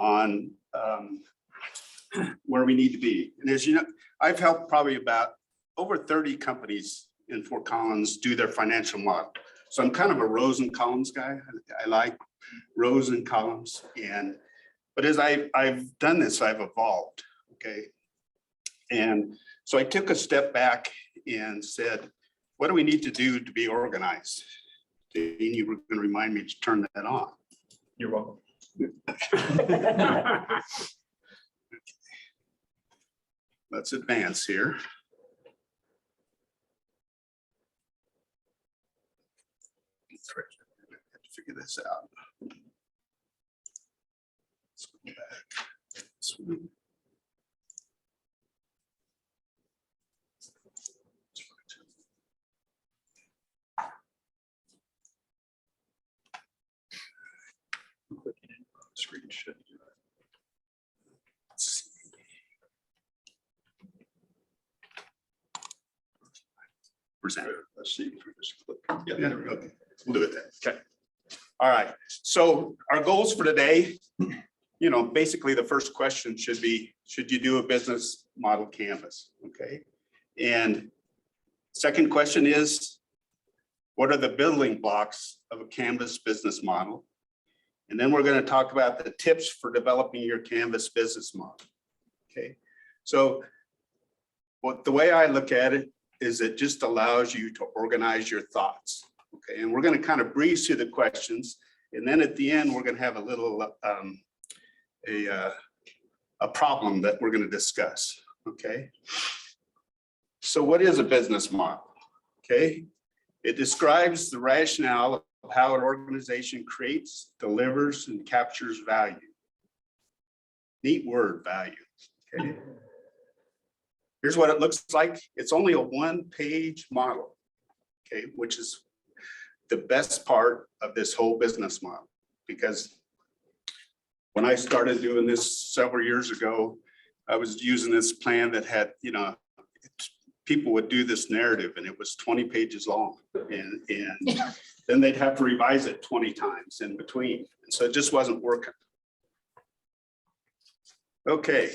on where we need to be. And as you know, I've helped probably about over 30 companies in Fort Collins do their financial model. So I'm kind of a rows and columns guy. I like rows and columns. But as I've done this, I've evolved, okay? And so I took a step back and said, what do we need to do to be organized? And you were going to remind me to turn that on. You're welcome. Let's advance here. I have to figure this out. Let's go back. Screen should do that. Present. Let's see if we just click. Yeah, there we go. Okay, we'll do it then. Okay. All right. So our goals for today, basically the first question should be, should you do a business model canvas? Okay. And second question is, what are the building blocks of a canvas business model? And then we're going to talk about the tips for developing your canvas business model. Okay. So the way I look at it is it just allows you to organize your thoughts. Okay. And we're going to kind of breeze through the questions. And then at the end, we're going to have a little, a problem that we're going to discuss. Okay. So what is a business model? Okay. It describes the rationale of how an organization creates, delivers, and captures value. Neat word, value. Okay. Here's what it looks like. It's only a one-page model, okay, which is the best part of this whole business model. Because when I started doing this several years ago, I was using this plan that had, people would do this narrative and it was 20 pages long. And then they'd have to revise it 20 times in between. And so it just wasn't working. Okay,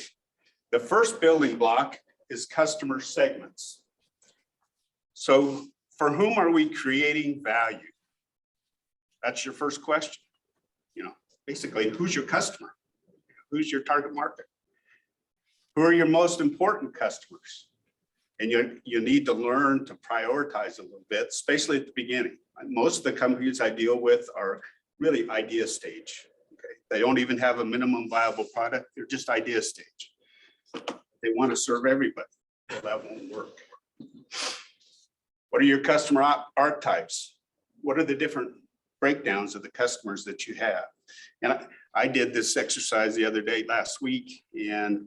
the first building block is customer segments. So for whom are we creating value? That's your first question. Basically, who's your customer? Who's your target market? Who are your most important customers? And you need to learn to prioritize a little bit, especially at the beginning. Most of the companies I deal with are really idea stage. Okay, they don't even have a minimum viable product. They're just idea stage. They want to serve everybody. Well, that won't work. What are your customer archetypes? What are the different breakdowns of the customers that you have? And I did this exercise the other day, last week, and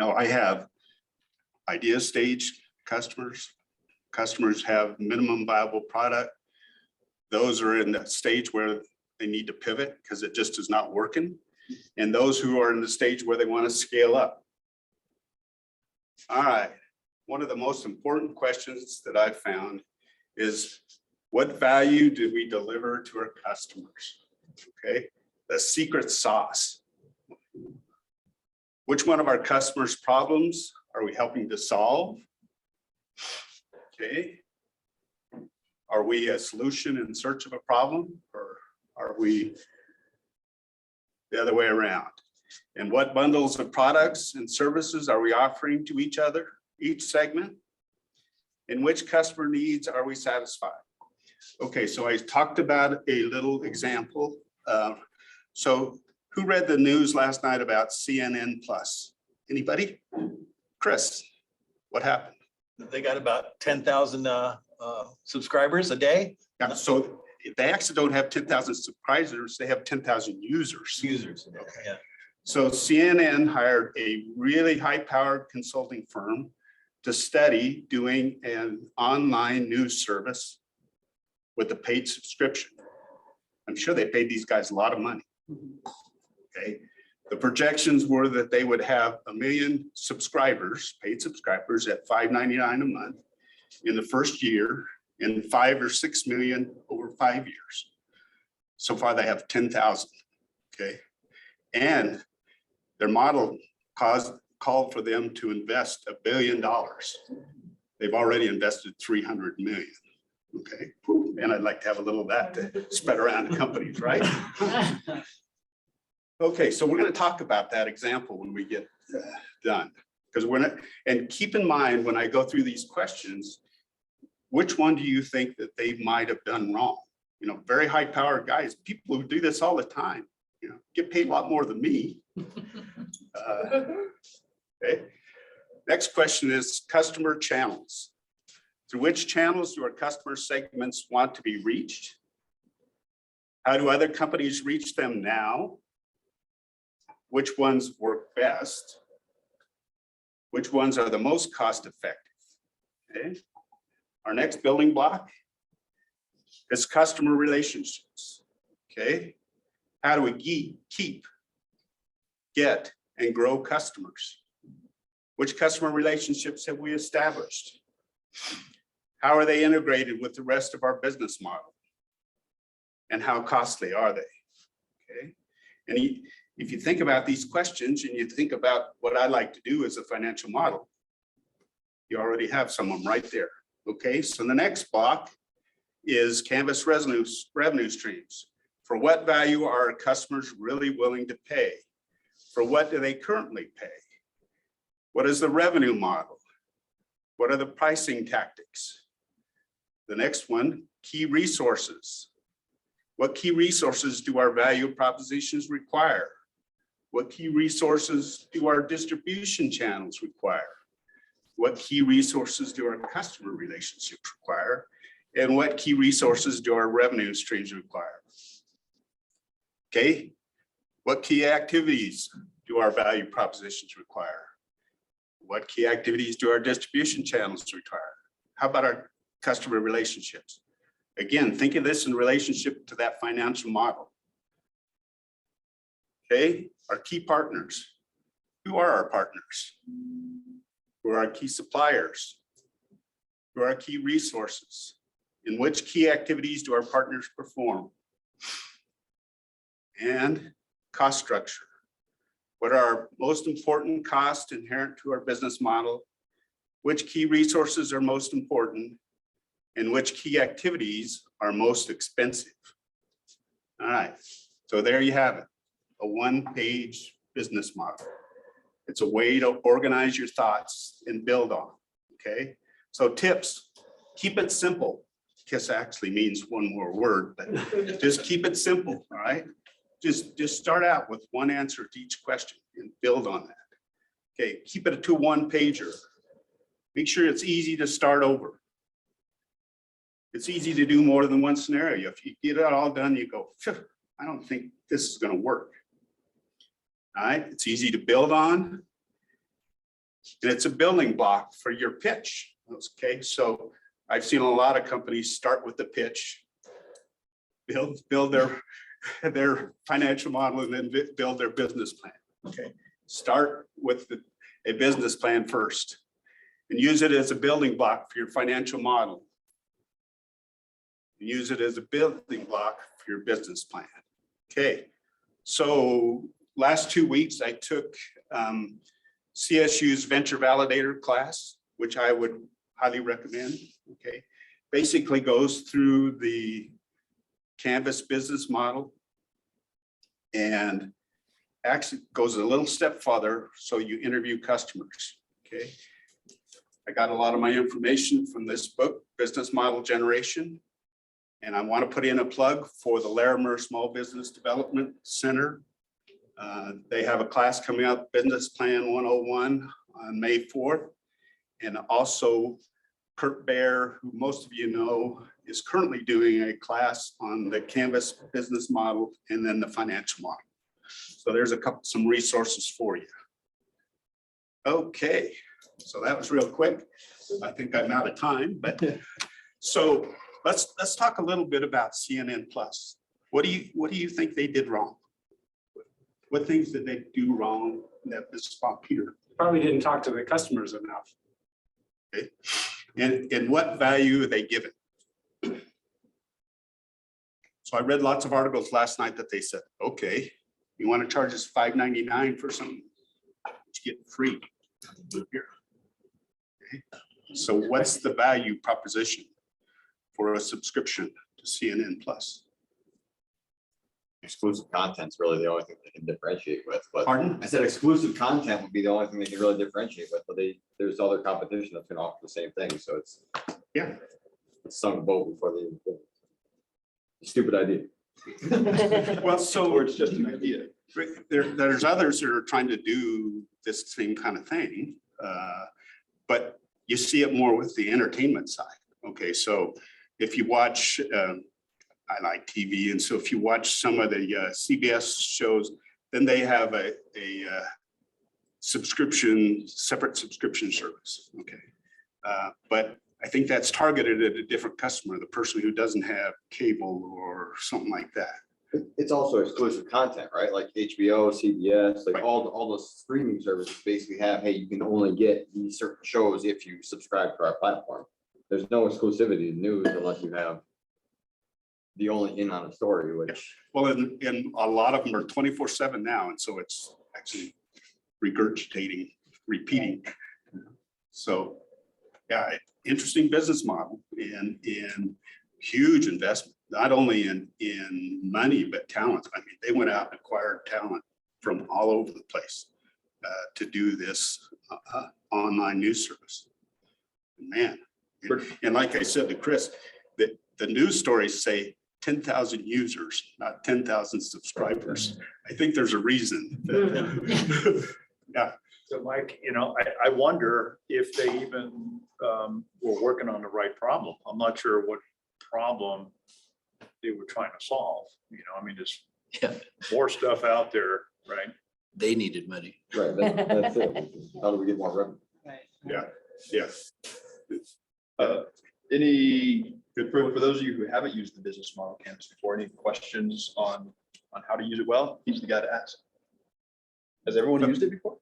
I have idea stage customers. Customers have minimum viable product. Those are in that stage where they need to pivot because it just is not working. And those who are in the stage where they want to scale up. All right. One of the most important questions that I've found is, what value do we deliver to our customers? Okay, the secret sauce. Which one of our customers' problems are we helping to solve? Okay. Are we a solution in search of a problem, or are we the other way around? And what bundles of products and services are we offering to each other, each segment? And which customer needs are we satisfying? Okay, so I talked about a little example. So who read the news last night about CNN Plus? Anybody? Chris, what happened? They got about 10,000 subscribers a day. Yeah, so they actually don't have 10,000 subscribers, they have 10,000 users. Users. Okay. Yeah. So CNN hired a really high-powered consulting firm to study doing an online news service with a paid subscription. I'm sure they paid these guys a lot of money. Okay. The projections were that they would have 1 million subscribers, paid subscribers at $5.99 a month in the first year, and 5 or 6 million over 5 years. So far they have 10,000. Okay. And their model called for them to invest $1 billion. They've already invested 300 million. Okay, and I'd like to have a little of that to spread around the companies, right? Okay, so we're going to talk about that example when we get done, because we're not. And keep in mind when I go through these questions, which one do you think that they might have done wrong? You know, very high-powered guys, people who do this all the time, you know, get paid a lot more than me. Okay. Next question is customer channels. Through which channels do our customer segments want to be reached? How do other companies reach them now? Which ones work best? Which ones are the most cost effective? Okay. Our next building block is customer relationships. Okay. How do we keep, get, and grow customers? Which customer relationships have we established? How are they integrated with the rest of our business model? And how costly are they? Okay. And if you think about these questions and you think about what I like to do as a financial model, you already have some of them right there. Okay, so the next block is Canvas revenue streams. For what value are our customers really willing to pay? For what do they currently pay? What is the revenue model? What are the pricing tactics? The next one, key resources. What key resources do our value propositions require? What key resources do our distribution channels require? What key resources do our customer relationships require? And what key resources do our revenue streams require? Okay, what key activities do our value propositions require? What key activities do our distribution channels require? How about our customer relationships? Again, think of this in relationship to that financial model. Okay, our key partners. Who are our partners? Who are our key suppliers? Who are our key resources? In which key activities do our partners perform? And cost structure. What are our most important costs inherent to our business model? Which key resources are most important? And which key activities are most expensive? All right, so there you have it, a one-page business model. It's a way to organize your thoughts and build on, okay? So tips, keep it simple. KISS actually means one more word, but just keep it simple, all right? Just start out with one answer to each question and build on that. Okay, keep it to one pager. Make sure it's easy to start over. It's easy to do more than one scenario. If you get it all done, you go, I don't think this is going to work. All right, it's easy to build on. And it's a building block for your pitch. Okay, so I've seen a lot of companies start with the pitch, build their financial model, and then build their business plan. Okay, start with a business plan first and use it as a building block for your financial model. Use it as a building block for your business plan. Okay, so last 2 weeks I took CSU's Venture Validator class, which I would highly recommend. Okay, basically goes through the Canvas business model and actually goes a little step further. So you interview customers. Okay, I got a lot of my information from this book, Business Model Generation. And I want to put in a plug for the Larimer Small Business Development Center. They have a class coming up, Business Plan 101 on May 4th. And also Kurt Baer, who most of you know, is currently doing a class on the Canvas business model and then the financial model. So there's some resources for you. Okay, so that was real quick. I think I'm out of time, but so let's talk a little bit about CNN Plus. What do you think they did wrong? What things did they do wrong that this spot here? Probably didn't talk to the customers enough. Okay, and what value are they given? So I read lots of articles last night that they said, okay, You want to charge us $5.99 for something, you get free here. Okay. So what's the value proposition for a subscription to CNN Plus? Exclusive content's really the only thing they can differentiate with, but Pardon? I said exclusive content would be the only thing they can really differentiate with, but there's other competition that's gonna offer the same thing, so Yeah. it's sunk a boat before they. Stupid idea. Well, Or so it's just an idea. there's others that are trying to do this same kind of thing. But you see it more with the entertainment side. Okay, so if you watch, I like TV, and so if you watch some of the CBS shows, then they have a subscription, separate subscription service. Okay, but I think that's targeted at a different customer, the person who doesn't have cable or something like that. It's also exclusive content, right? Like HBO, CBS, like Right. all the streaming services basically have, hey, you can only get these certain shows if you subscribe to our platform. There's no exclusivity in news unless you have the only in on a story, which. Well, and a lot of them are 24/7 now, and so it's actually regurgitating, repeating. So, yeah, interesting business model and huge investment, not only in money, but talent. I mean, they went out and acquired talent from all over the place to do this online news service. Man, and like I said to Chris, the news stories say 10,000 users, not 10,000 subscribers. I think there's a reason. Yeah. So Mike, I wonder if they even were working on the right problem. I'm not sure what problem they were trying to solve. I mean, there's Yeah, more stuff out there, right? they needed money. Right, that's it. How do we get more revenue? Yeah, yes. Any, for those of you who haven't used the business model canvas before, any questions on how to use it well? He's the guy to ask. Has everyone used it before?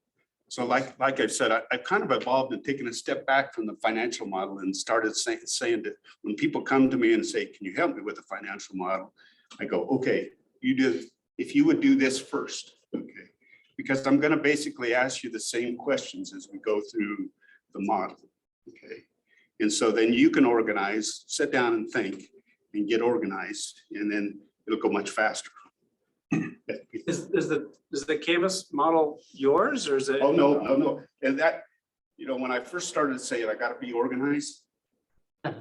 So like I've said, I've kind of evolved and taken a step back from the financial model and started saying that when people come to me and say, can you help me with a financial model? I go, okay, if you would do this first, okay? Because I'm going to basically ask you the same questions as we go through the model, okay? And so then you can organize, sit down and think and get organized, and then it'll go much faster. Is the canvas model yours or is it? Oh, no. And that, when I first started saying I gotta be organized, I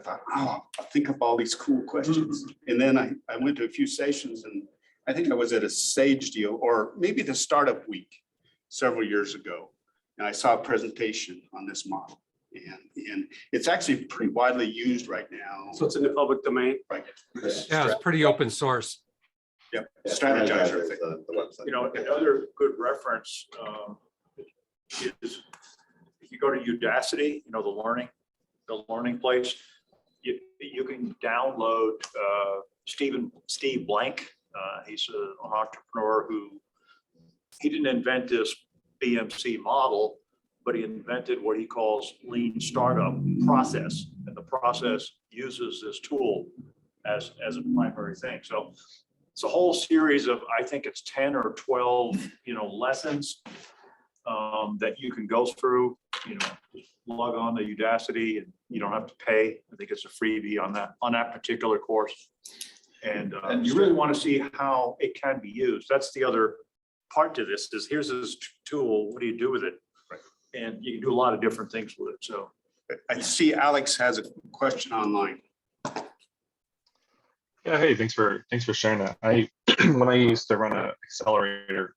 thought, I'll think up all these cool questions. And then I went to a few sessions, and I think I was at a Sage deal or maybe the startup week several years ago. And I saw a presentation on this model, and it's actually pretty widely used right now. So it's in the public domain? Right. Yeah, it's pretty open source. Yep. Yeah, Strategizer. is the website. Another good reference is if you go to Udacity, the learning place, you can download Steve Blank. He's an entrepreneur he didn't invent this BMC model, but he invented what he calls lean startup process. And the process uses this tool as a primary thing. So it's a whole series of, I think it's 10 or 12, lessons that you can go through, log on to Udacity, and you don't have to pay. I think it's a freebie on that particular course. And you really want to see how it can be used. That's the other part to this is here's this tool. What do you do with it? Right. And you can do a lot of different things with it. So I see Alex has a question online. Yeah, hey, thanks for sharing that. When I used to run an accelerator,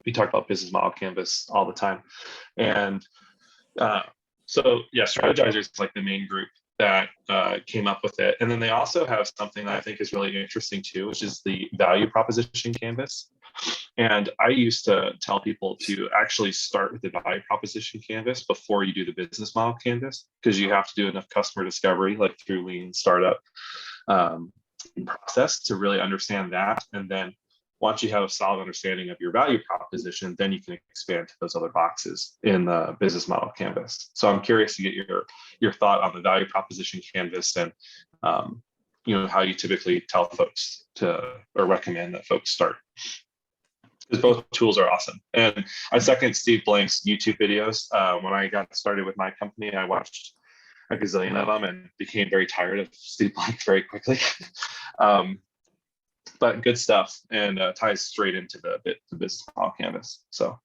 we talked about business model canvas all the time, and so yeah, Strategizer is like the main group that came up with it, and then they also have something that I think is really interesting too, which is the value proposition canvas. And I used to tell people to actually start with the value proposition canvas before you do the business model canvas, because you have to do enough customer discovery, like through lean startup process, to really understand that. And then once you have a solid understanding of your value proposition, then you can expand to those other boxes in the business model canvas. So I'm curious to get your thought on the value proposition canvas and how you typically tell folks or recommend that folks start. because both tools are awesome. And I second Steve Blank's YouTube videos. When I got started with my company, I watched a gazillion of them and became very tired of Steve Blank very quickly. But good stuff, and ties straight into the business model canvas. So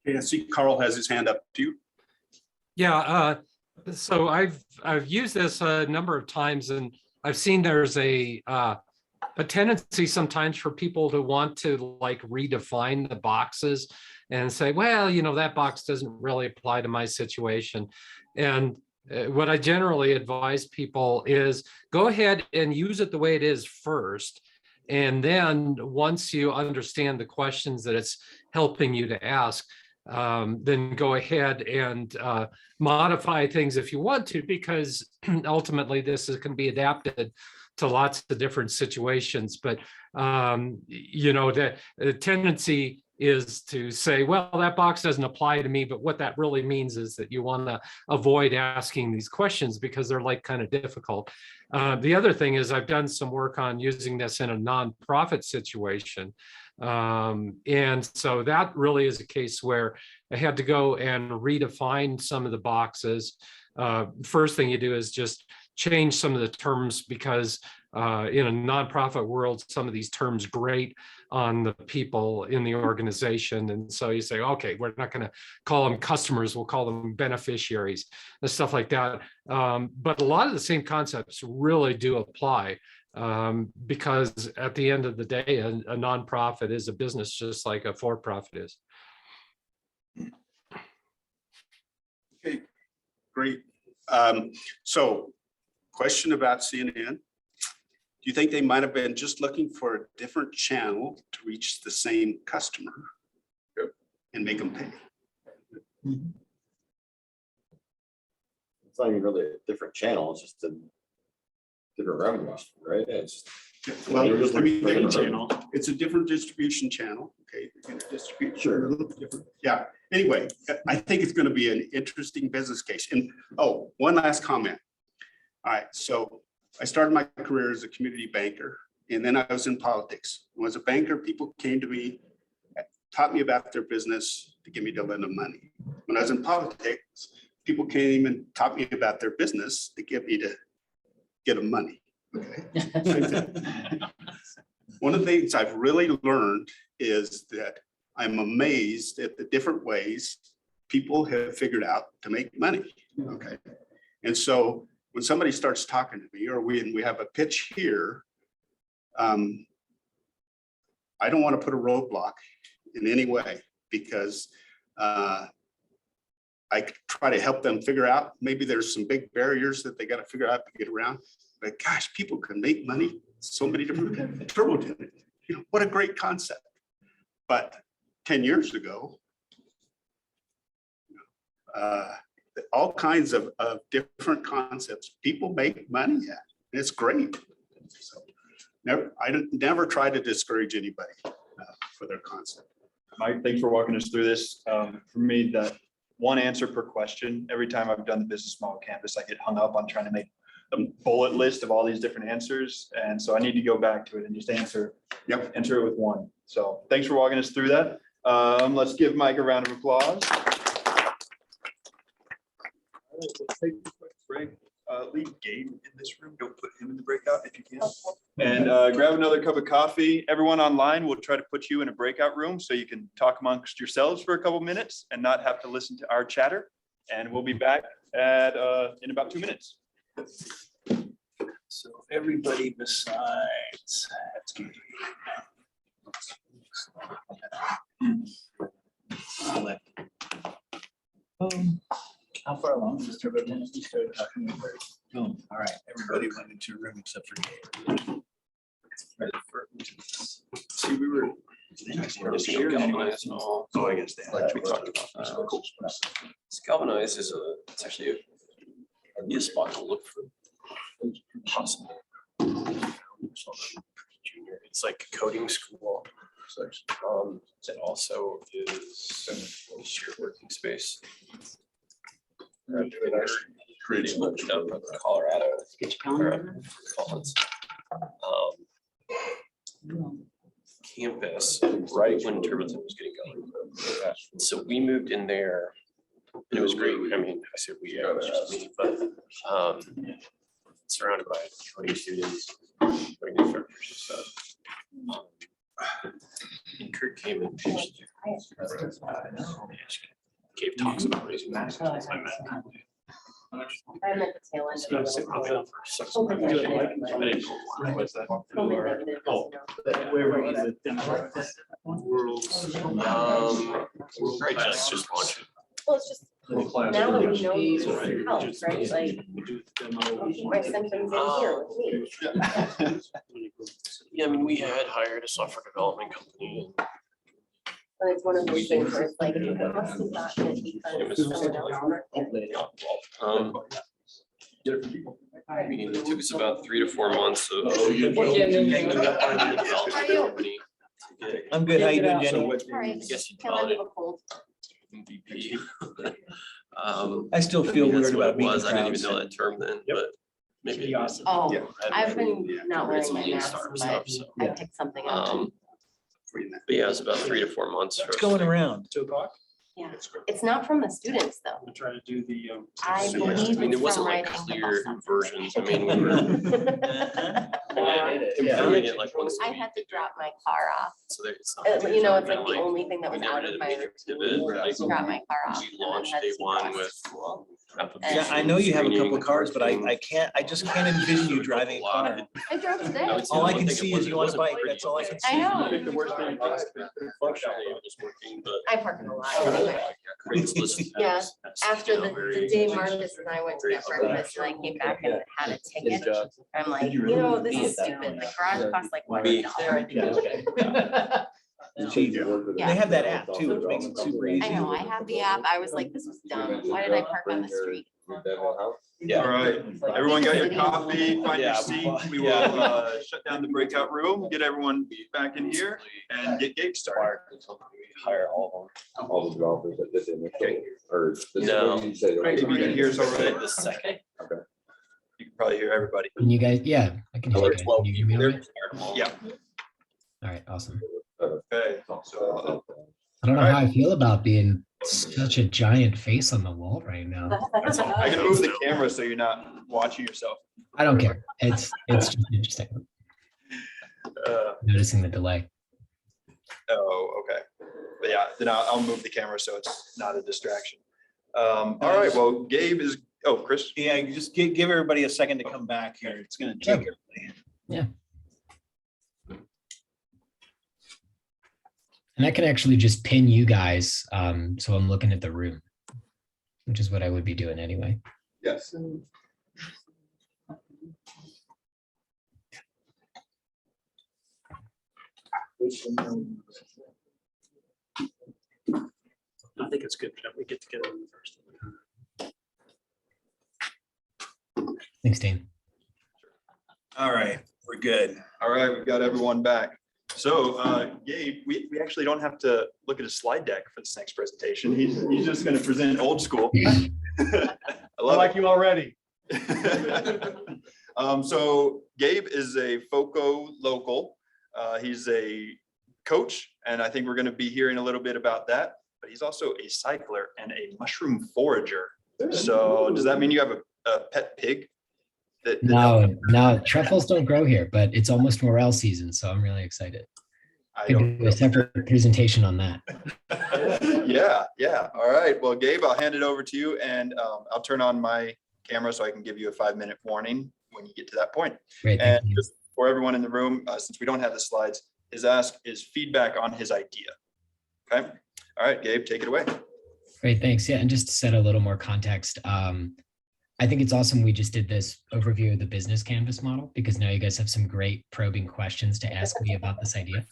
Okay, I see Carl has his hand up. Do you? Yeah, so I've used this a number of times, and I've seen there's a tendency sometimes for people to want to like redefine the boxes and say, well, you know, that box doesn't really apply to my situation. And what I generally advise people is go ahead and use it the way it is first. And then once you understand the questions that it's helping you to ask, then go ahead and modify things if you want to, because ultimately this can be adapted to lots of different situations. But you know, the tendency is to say, well, that box doesn't apply to me, but what that really means is that you want to avoid asking these questions because they're like kind of difficult. The other thing is I've done some work on using this in a nonprofit situation. And so that really is a case where I had to go and redefine some of the boxes. First thing you do is just change some of the terms, because in a nonprofit world, some of these terms grate on the people in the organization. And so you say, okay, we're not going to call them customers, we'll call them beneficiaries and stuff like that. But a lot of the same concepts really do apply, because at the end of the day, a nonprofit is a business just like a for-profit is. Okay, great. So question about CNN. Do you think they might have been just looking for a different channel to reach the same customer and make them pay? It's not even really a different channel, it's just a different revenue, right? It's Well, They're just I mean, looking for they- channel. it's a different distribution channel. Okay, they're gonna distribute Sure. a little bit different. Yeah. Anyway, I think it's going to be an interesting business case. And oh, one last comment. All right, so I started my career as a community banker, and then I was in politics. When I was a banker, people came to me, taught me about their business to give me to lend them money. When I was in politics, people came and taught me about their business to get me to get them money. Okay. Same thing. One of the things I've really learned is that I'm amazed at the different ways people have figured out to make money. Okay. And so when somebody starts talking to me, or when we have a pitch here, I don't want to put a roadblock in any way, because I try to help them figure out, maybe there's some big barriers that they got to figure out to get around. But gosh, people can make money so many different turbo, you know, what a great concept. But 10 years ago, all kinds of different concepts people make money at. And it's great. So I never try to discourage anybody for their concept. Mike, thanks for walking us through this. For me, that one answer per question, every time I've done the business model canvas, I get hung up on trying to make a bullet list of all these different answers. And so I need to go back to it and just answer it with one. So thanks for walking us through that. Let's give Mike a round of applause. All right, let's take a quick break. Leave Gabe in this room. Don't put him in the breakout if you can. And grab another cup of coffee. Everyone online, we'll try to put you in a breakout room so you can talk amongst yourselves for a couple minutes and not have to listen to our chatter. And we'll be back at in about 2 minutes. So everybody besides. How far along is this? Everybody started talking about it. Boom. All right. Everybody went into a room except for Dave. See, we were. Oh, I guess that. We talked about Galvanize is it's actually a new spot to look for possible. Junior, it's like a coding school. It also is a shared working space. Pretty much down in Colorado. Get your calendar. Collins. campus right when Turboton was getting going. So we moved in there and it was great. I mean, I said we, it was just me, but surrounded by coding students, coding instructors and stuff. And Kurt came and pitched. Gave talks about raising math. I'm at the tail end So I of was probably it. out for 6 months. I didn't know why. What's that? COVID negative, Oh. Where were you? Right, just launching. Well, it's just now that we know this helps, right? Like my symptoms in here with me. Yeah, I mean, we had hired a software development company. And it's one of those things where it's like, it must have gotten it because someone else. Um, I mean, it took us about 3 to 4 months of. I'm good. How you doing, Jenny? All right, I guess you'd can I call have it a cold? MVP. I still I feel mean, that's weird what about it being was. I didn't even crowds. know that term then, but maybe. it is. Oh, I haven't I've read been not wearing my some mask, Star but stuff, so. I picked something up. But yeah, it was about 3 to 4 months. What's going around? 2 o'clock. Yeah, it's not from the students though. I'm gonna try to do the. I Yeah, believe I mean, it it's wasn't from like writing the clear bus versions. I mean, we were doing it like once a I week. had to drop my car off. So there- it's not like You know, we it's like the like- only thing that we was never out did of a my major routine. pivot, like, to drop my car off. we and then launched head day to one bus with school. Yeah, I know you have a couple Screening, of cars, but parking. I just can't envision you driving a car. I drove I today. would say All I one can thing, see it is you on a wasn't bike. pretty. That's all I can I see. know. The worst thing is Functionally, it was working, but. I park in the lot. Craigslist Yeah, has- after you know, the very- day Marcus and I went to get breakfast and I came back and had a ticket. I'm like, you know, this is stupid. The garage costs like $1. Yeah. They have that app too, which makes it super easy. I know, I have the app. I was like, this was dumb. Why did I park on the street? All right, everyone got your coffee, find your seat. We will shut down the breakout room, get everyone back in here and get Gabe started. Hire all All the developers that did the initial, or. No. What did you say? Maybe you can hear us of already. them. The second. You can probably hear everybody. Can you guys, yeah, I can hear you guys. Can you hear me all right? Yeah. All right, awesome. Okay, so I don't know how I feel about being such a giant face on the wall right now. I can move the camera so you're not watching yourself. I don't care. It's just interesting noticing the delay. Oh, okay. But yeah, then I'll move the camera so it's not a distraction. All right, well, Gabe is, oh, Chris. Yeah, you just give everybody a second to come back here. It's gonna take everybody. Yeah. And I can actually just pin you guys, so I'm looking at the room, which is what I would be doing anyway. Yes. I think it's good that we get together first. Thanks, Dean. All right, we're good. All right, we've got everyone back. So Gabe, we actually don't have to look at a slide deck for this next presentation. He's just going to present old school. I love you already. it. So Gabe is a FOCO local. He's a coach, and I think we're going to be hearing a little bit about that. But he's also a cycler and a mushroom forager. So does that mean you have a pet pig? No, truffles don't grow here, but it's almost morel season, so I'm really excited. I I can do a separate presentation on that. Yeah. All right. Well, Gabe, I'll hand it over to you, and I'll turn on my camera so I can give you a 5-minute warning when you get to that point. Great, And thank you. just for everyone in the room, since we don't have the slides, his ask is feedback on his idea. Okay. All right, Gabe, take it away. Great, thanks. Yeah, and just to set a little more context, I think it's awesome we just did this overview of the business canvas model, because now you guys have some great probing questions to ask me about this idea.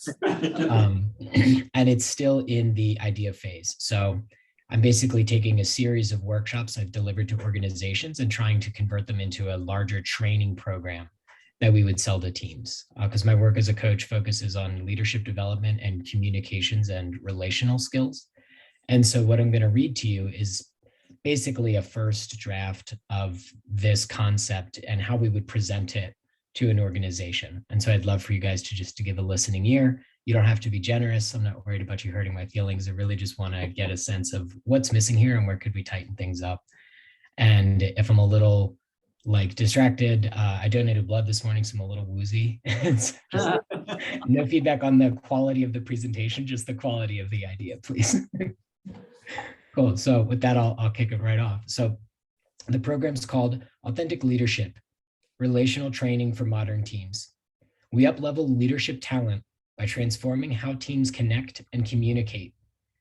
And it's still in the idea phase. So I'm basically taking a series of workshops I've delivered to organizations and trying to convert them into a larger training program that we would sell to teams. Because my work as a coach focuses on leadership development and communications and relational skills. And so what I'm going to read to you is basically a first draft of this concept and how we would present it to an organization. And so I'd love for you guys to give a listening ear You don't have to be generous. I'm not worried about you hurting my feelings. I really just want to get a sense of what's missing here and where could we tighten things up. And if I'm a little like distracted, I donated blood this morning, so I'm a little woozy. It's just no feedback on the quality of the presentation, just the quality of the idea, please. Cool. So with that, I'll kick it right off. So the program's called Authentic Leadership, Relational Training for Modern Teams. We up-level leadership talent by transforming how teams connect and communicate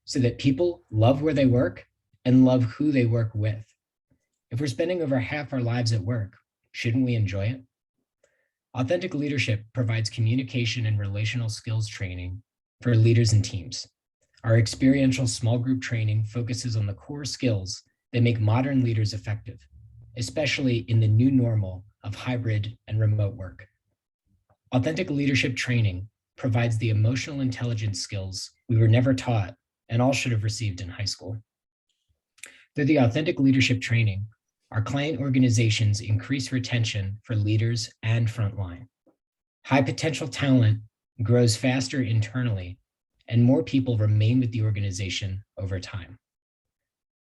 so that people love where they work and love who they work with. If we're spending over half our lives at work, shouldn't we enjoy it? Authentic Leadership provides communication and relational skills training for leaders and teams. Our experiential small group training focuses on the core skills that make modern leaders effective, especially in the new normal of hybrid and remote work. Authentic Leadership training provides the emotional intelligence skills we were never taught and all should have received in high school. Through the Authentic Leadership training, our client organizations increase retention for leaders and frontline. High potential talent grows faster internally, and more people remain with the organization over time.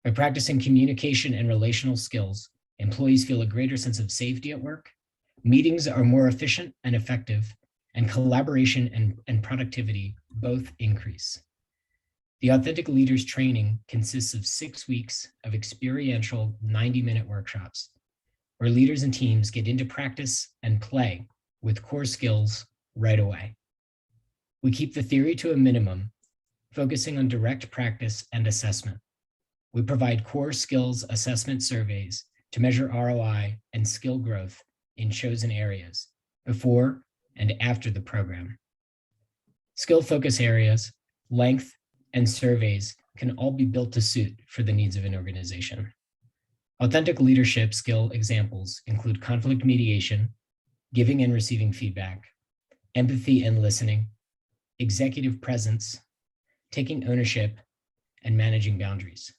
By practicing communication and relational skills, employees feel a greater sense of safety at work, meetings are more efficient and effective, and collaboration and productivity both increase. The Authentic Leaders training consists of 6 weeks of experiential 90-minute workshops where leaders and teams get into practice and play with core skills right away. We keep the theory to a minimum, focusing on direct practice and assessment. We provide core skills assessment surveys to measure ROI and skill growth in chosen areas before and after the program. Skill focus areas, length, and surveys can all be built to suit for the needs of an organization. Authentic leadership skill examples include conflict mediation, giving and receiving feedback, empathy and listening, executive presence, taking ownership, and managing boundaries.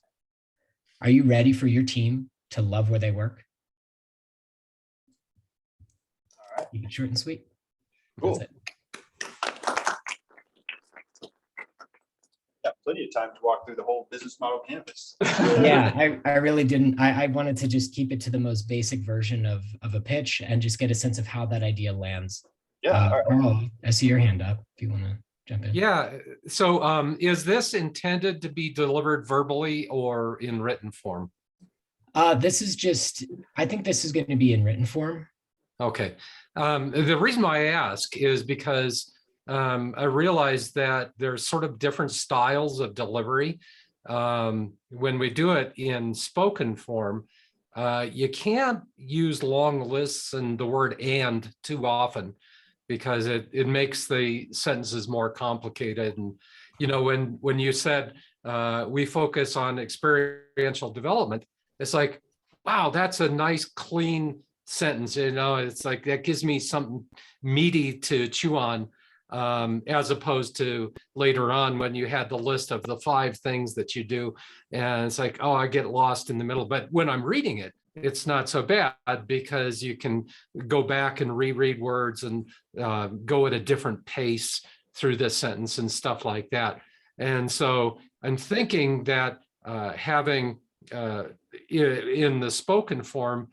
Are you ready for your team to love where they work? All right. Keep it short and sweet. Cool. That's it. Yeah, plenty of time to walk through the whole business model canvas. Yeah, I really didn't. I wanted to just keep it to the most basic version of a pitch and just get a sense of how that idea lands. Yeah. All right. Carl, I see your hand up if you want to jump in. Yeah. So is this intended to be delivered verbally or in written form? This is just, I think this is going to be in written form. Okay. The reason why I ask is because I realize that there's sort of different styles of delivery. When we do it in spoken form, you can't use long lists and the word "and" too often because it makes the sentences more complicated. And, you know, when you said we focus on experiential development, it's like, wow, that's a nice, clean sentence. You know, it's like that gives me something meaty to chew on. As opposed to later on when you had the list of the 5 things that you do. And it's like, oh, I get lost in the middle. But when I'm reading it, it's not so bad because you can go back and reread words and go at a different pace through this sentence and stuff like that. And so I'm thinking that having in the spoken form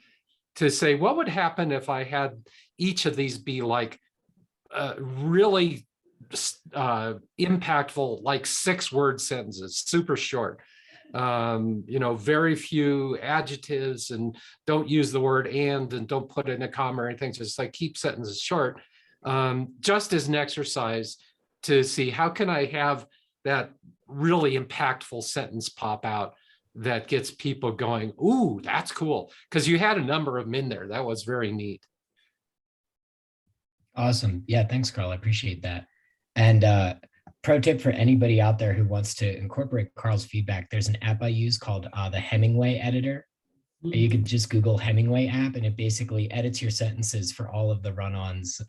to say, what would happen if I had each of these be like, really impactful, like 6-word sentences, super short, you know, very few adjectives and don't use the word and don't put in a comma or anything, just like keep sentences short, just as an exercise to see how can I have that really impactful sentence pop out that gets people going, ooh, that's cool. Because you had a number of them in there. That was very neat. Awesome. Yeah, thanks, Carl. I appreciate that. And pro tip for anybody out there who wants to incorporate Carl's feedback, there's an app I use called the Hemingway editor. You could just Google Hemingway app and it basically edits your sentences for all of the run-ons.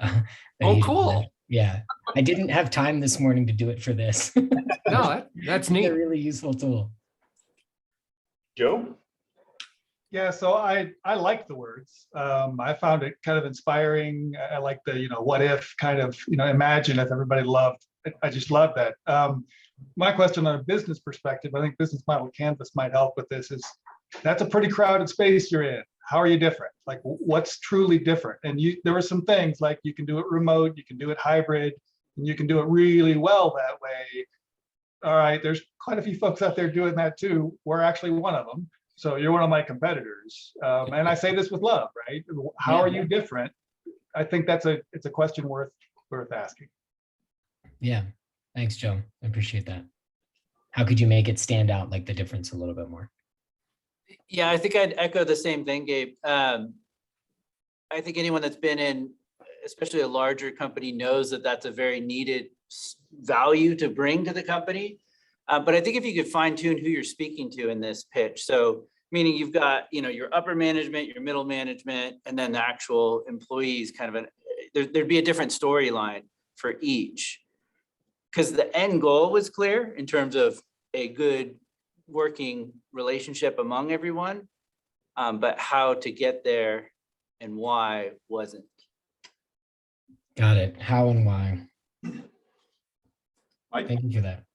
Oh, cool. Yeah. I didn't have time this morning to do it for this. No, that's It's neat. a really useful tool. Joe? Yeah, so I like the words. I found it kind of inspiring. I like the, you know, what if kind of, you know, imagine if everybody loved I just love that. My question on a business perspective, I think business model canvas might help with this is, that's a pretty crowded space you're in. How are you different? Like what's truly different? And there were some things like you can do it remote, you can do it hybrid, and you can do it really well that way. All right, there's quite a few folks out there doing that too. We're actually one of them. So you're one of my competitors. And I say this with love, right? How are you different? I think it's a question worth asking. Yeah, thanks, Joe. I appreciate that. How could you make it stand out, like the difference a little bit more? Yeah, I think I'd echo the same thing, Gabe. I think anyone that's been in, especially a larger company, knows that that's a very needed value to bring to the company. But I think if you could fine tune who you're speaking to in this pitch, so meaning you've got, your upper management, your middle management, and then the actual employees, kind of there'd be a different storyline for each. Because the end goal was clear in terms of a good working relationship among everyone, but how to get there and why wasn't. Got it. How and why. Thank you for that.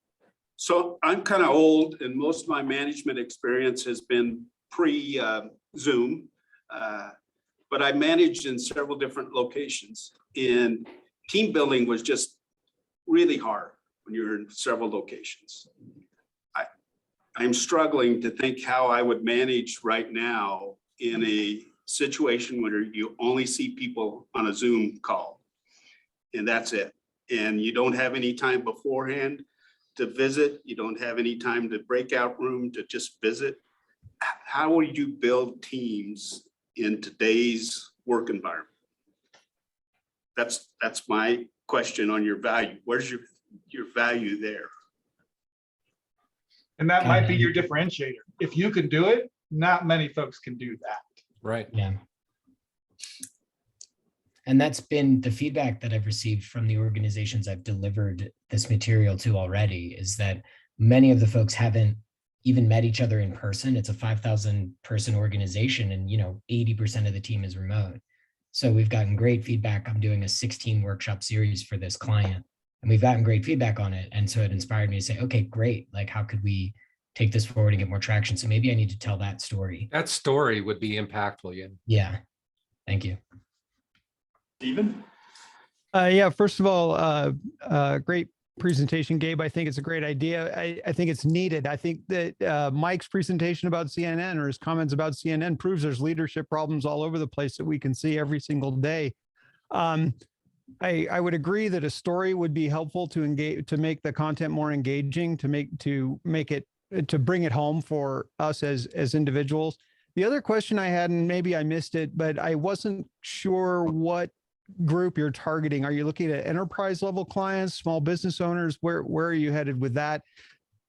So I'm kind of old and most of my management experience has been pre-Zoom, but I managed in several different locations, and team building was just really hard when you're in several locations. I'm struggling to think how I would manage right now in a situation where you only see people on a Zoom call and that's it. And you don't have any time beforehand to visit. You don't have any time to breakout room to just visit. How will you build teams in today's work environment? That's my question on your value. Where's your value there? And that might be your differentiator. If you can do it, not many folks can do that. Right. Yeah. And that's been the feedback that I've received from the organizations I've delivered this material to already, is that many of the folks haven't even met each other in person. It's a 5,000 person organization and 80% of the team is remote. So we've gotten great feedback. I'm doing a 16 workshop series for this client and we've gotten great feedback on it. And so it inspired me to say, okay, great. Like, how could we take this forward and get more traction? So maybe I need to tell that story. That story would be impactful. Yeah. Yeah. Thank you. Steven? Yeah, first of all, great presentation, Gabe. I think it's a great idea. I think it's needed. I think that Mike's presentation about CNN or his comments about CNN proves there's leadership problems all over the place that we can see every single day. I would agree that a story would be helpful to engage, to make the content more engaging, to bring it home for us as individuals. The other question I had, and maybe I missed it, but I wasn't sure what group you're targeting. Are you looking at enterprise level clients, small business owners? Where are you headed with that?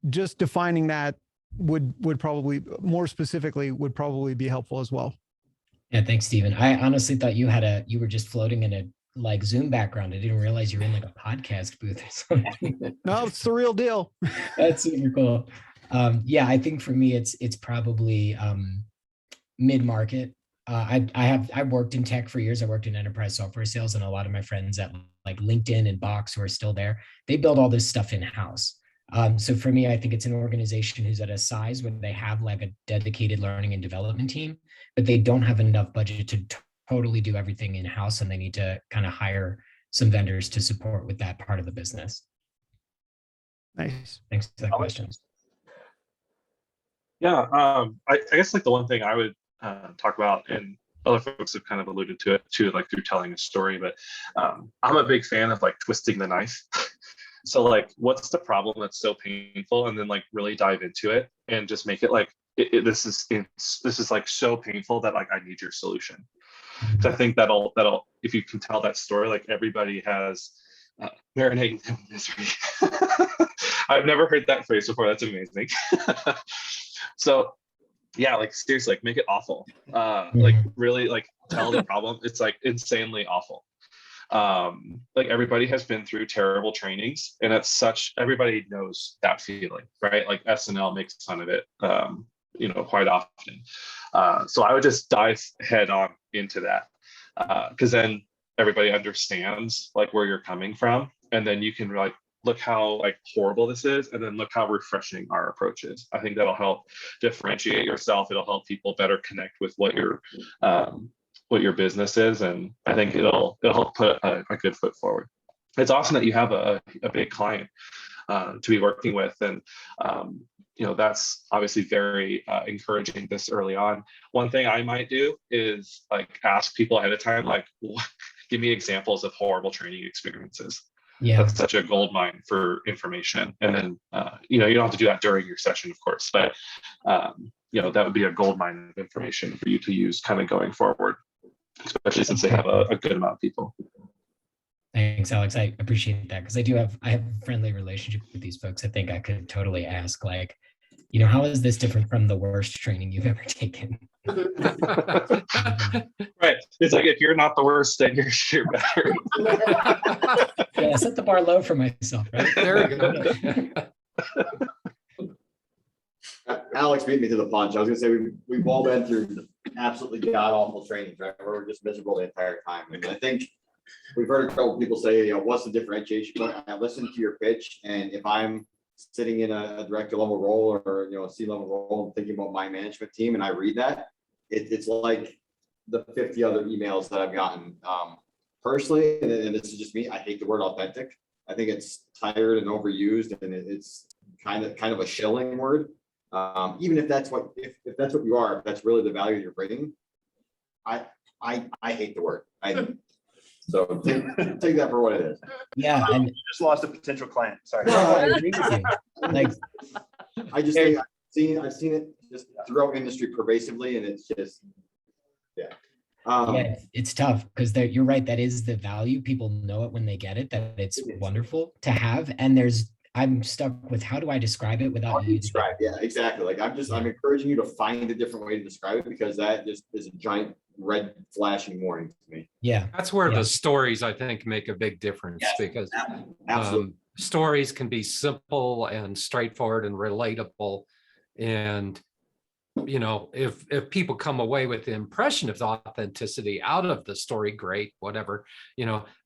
Just defining that would probably, more specifically, would probably be helpful as well. Yeah, thanks, Stephen. I honestly thought you were just floating in a like Zoom background. I didn't realize you were in like a podcast booth or something. No, it's the real deal. That's super cool. Yeah, I think for me, it's probably mid-market. I've worked in tech for years. I worked in enterprise software sales, and a lot of my friends at like LinkedIn and Box who are still there, they build all this stuff in-house. So for me, I think it's an organization who's at a size where they have like a dedicated learning and development team, but they don't have enough budget to totally do everything in-house, and they need to kind of hire some vendors to support with that part of the business. Nice. Thanks for that question. Yeah, I guess like the one thing I would talk about, and other folks have kind of alluded to it too, like through telling a story, but I'm a big fan of like twisting the knife. So like, what's the problem that's so painful, and then like really dive into it and just make it like this is like so painful that like I need your solution. So I think that'll if you can tell that story, like everybody has marinating in misery. I've never heard that phrase before. That's amazing. So yeah, like seriously, like make it awful. Like really like tell the problem. It's like insanely awful. Like everybody has been through terrible trainings, and it's everybody knows that feeling, right? Like SNL makes fun of it, quite often. So I would just dive head on into that, because then everybody understands like where you're coming from, and then you can like look how like horrible this is, and then look how refreshing our approach is. I think that'll help differentiate yourself. It'll help people better connect with what your business is, and I think it'll help put a good foot forward. It's awesome that you have a big client to be working with, and that's obviously very encouraging this early on. One thing I might do is like ask people ahead of time, like, give me examples of horrible training experiences. Yeah. That's such a gold mine for information. And then, you don't have to do that during your session, of course, but, that would be a gold mine of information for you to use kind of going forward, especially since they have a good amount of people. Thanks, Alex. I appreciate that because I have a friendly relationship with these folks. I think I could totally ask, like, how is this different from the worst training you've ever taken? Right. It's like, if you're not the worst, then you're better. Yeah, set the bar low for myself, right? There we go. Alex beat me to the punch. I was gonna say, we've all been through absolutely god awful trainings, right? Where we're just miserable the entire time. And I think we've heard a couple people say, what's the differentiation? But I listen to your pitch, and if I'm sitting in a director level role or a C-level role and thinking about my management team, and I read that, it's like the 50 other emails that I've gotten. Personally, and this is just me, I hate the word authentic. I think it's tired and overused, and it's kind of a shilling word. Even if that's what you are, if that's really the value you're bringing, I hate the word. So take that for what it is. Yeah, and Just lost a potential client. Sorry. no, I agree with you. Like, I just think I've seen it just throughout industry pervasively, and it's just, yeah. it's tough because you're right. That is the value. People know it when they get it, that it's wonderful to have. And I'm stuck with, how do I describe it without using describe? Yeah, exactly. Like I'm encouraging you to find a different way to describe it, because that just is a giant red flashing warning to me. Yeah. That's where the stories, I think, make a big difference, because Absolutely. stories can be simple and straightforward and relatable. And, if people come away with the impression of the authenticity out of the story, great, whatever,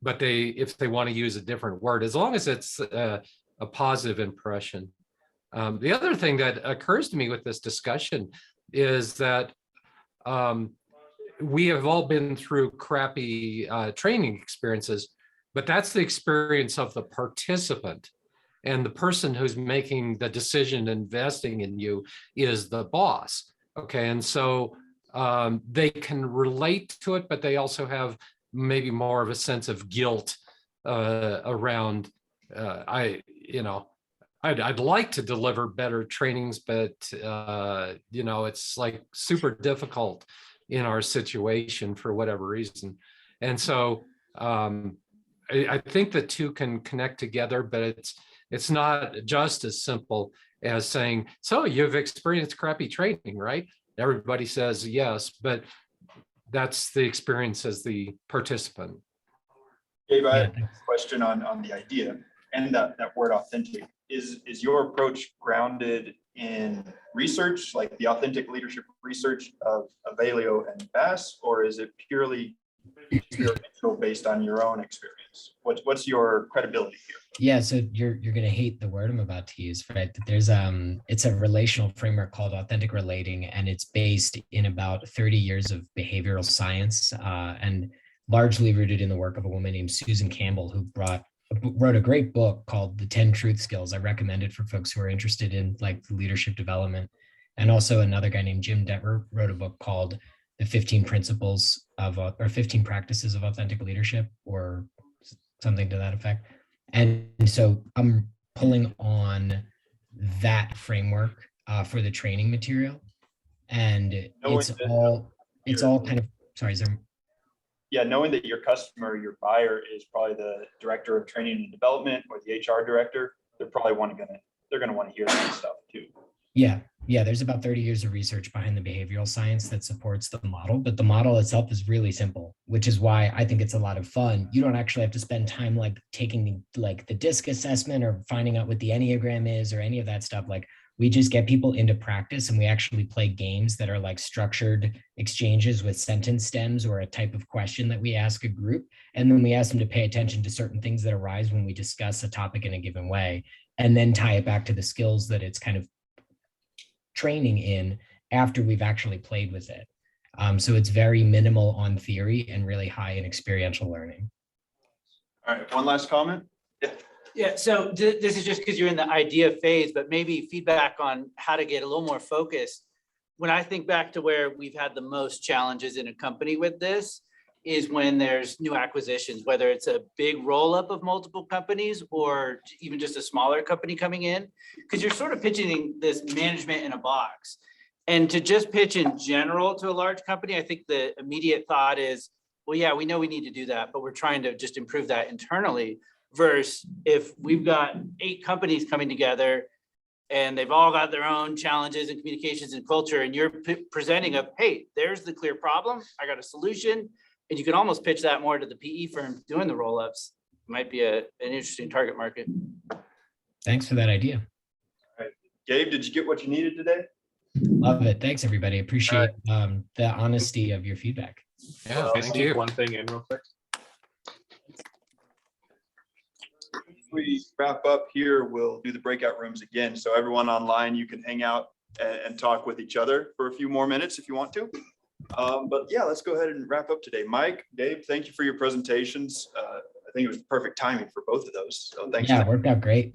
but if they want to use a different word, as long as it's a positive impression. The other thing that occurs to me with this discussion is that we have all been through crappy training experiences, but that's the experience of the participant. And the person who's making the decision investing in you is the boss. Okay. And so they can relate to it, but they also have maybe more of a sense of guilt around I'd like to deliver better trainings, but it's like super difficult in our situation for whatever reason. And so I think the two can connect together, but it's not just as simple as saying, so you've experienced crappy training, right? Everybody says yes, but that's the experience as the participant. Gabe, I have a question on the idea and that word authentic. Is your approach grounded in research, like the authentic leadership research of Avelio and Bass, or is it purely experiential based on your own experience? What's your credibility here? Yeah, so you're gonna hate the word I'm about to use, right? There's it's a relational framework called authentic relating, and it's based in about 30 years of behavioral science, and largely rooted in the work of a woman named Susan Campbell, who wrote a great book called The 10 Truth Skills. I recommend it for folks who are interested in like leadership development. And also another guy named Jim Detmer wrote a book called The 15 Principles of, or 15 Practices of Authentic Leadership, or something to that effect. And so I'm pulling on that framework for the training material. And it's all kind of, sorry, is there? Yeah, knowing that your customer, your buyer is probably the director of training and development or the HR director, they're probably they're gonna want to hear that stuff too. Yeah, there's about 30 years of research behind the behavioral science that supports the model, but the model itself is really simple, which is why I think it's a lot of fun. You don't actually have to spend time like taking like the DISC assessment or finding out what the Enneagram is or any of that stuff. Like We just get people into practice and we actually play games that are like structured exchanges with sentence stems or a type of question that we ask a group. And then we ask them to pay attention to certain things that arise when we discuss a topic in a given way, and then tie it back to the skills that it's kind of training in after we've actually played with it. So it's very minimal on theory and really high in experiential learning. All right, one last comment? Yeah. Yeah, so this is just because you're in the idea phase, but maybe feedback on how to get a little more focused. When I think back to where we've had the most challenges in a company with this is when there's new acquisitions, whether it's a big roll up of multiple companies or even just a smaller company coming in, because you're sort of pitching this management in a box. And to just pitch in general to a large company, I think the immediate thought is, well, yeah, we know we need to do that, but we're trying to just improve that internally. Versus if we've got 8 companies coming together and they've all got their own challenges and communications and culture, and you're presenting a, hey, there's the clear problem, I got a solution. And you can almost pitch that more to the PE firms doing the roll-ups. Might be an interesting target market. Thanks for that idea. All right. Gabe, did you get what you needed today? Love it. Thanks, everybody. Appreciate the honesty of your feedback. Yeah, Can I thank sneak you. one thing in real quick? We wrap up here, we'll do the breakout rooms again. So everyone online, you can hang out and talk with each other for a few more minutes if you want to. But yeah, let's go ahead and wrap up today. Mike, Dave, thank you for your presentations. I think it was perfect timing for both of those. So thanks. Yeah, it worked out great.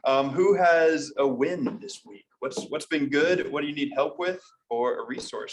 Who has a win this week? What's been good? What do you need help with, or a resource